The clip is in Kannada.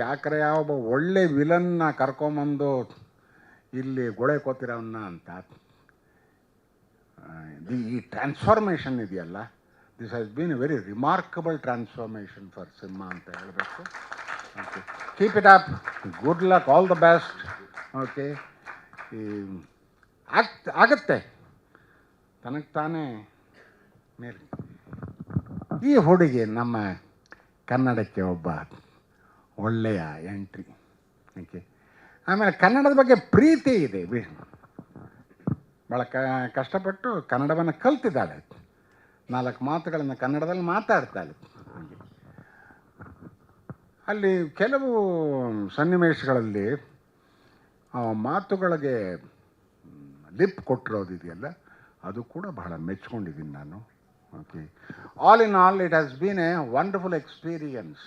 ಯಾಕರೆ ಯಾವೊಬ್ಬ ಒಳ್ಳೆ ವಿಲನ್ನ ಕರ್ಕೊಂಬಂದು ಇಲ್ಲಿ ಗೊಳೆ ಕೋತಿರವನ್ನ ಅಂತ. ಈ ಟ್ರಾನ್ಸ್ಫಾರ್ಮೇಷನ್ ಇದೆಯಲ್ಲ, this has been a very remarkable transformation for cinema ಅಂತ ಹೇಳಬೇಕು. Okay, keep it up, good luck, all the best. Okay, ಆಗುತ್ತೆ ತನಗೆ ತಾನೇ ಮೇಲೆ. ಈ ಹುಡುಗಿ ನಮ್ಮ ಕನ್ನಡಕ್ಕೆ ಒಬ್ಬ ಒಳ್ಳೆಯ ಎಂಟ್ರಿ. ಓಕೆ, ಆಮೇಲೆ ಕನ್ನಡದ ಬಗ್ಗೆ ಪ್ರೀತಿ ಇದೆ, ಭಾಳ ಕಷ್ಟಪಟ್ಟು ಕನ್ನಡವನ್ನು ಕಲ್ತಿದ್ದಾಳೆ, 4 ಮಾತುಗಳನ್ನು ಕನ್ನಡದಲ್ಲಿ ಮಾತಾಡ್ತಾಳೆ. ಅಲ್ಲಿ ಕೆಲವು ಸನ್ನಿವೇಶಗಳಲ್ಲಿ ಮಾತುಗಳಿಗೆ ಲಿಪ್ ಕೊಟ್ಟಿರೋದಿದೆಯಲ್ಲ, ಅದು ಕೂಡ ಬಹಳ ಮೆಚ್ಕೊಂಡಿದ್ದೀನಿ ನಾನು. Okay, all in all it has been a wonderful experience.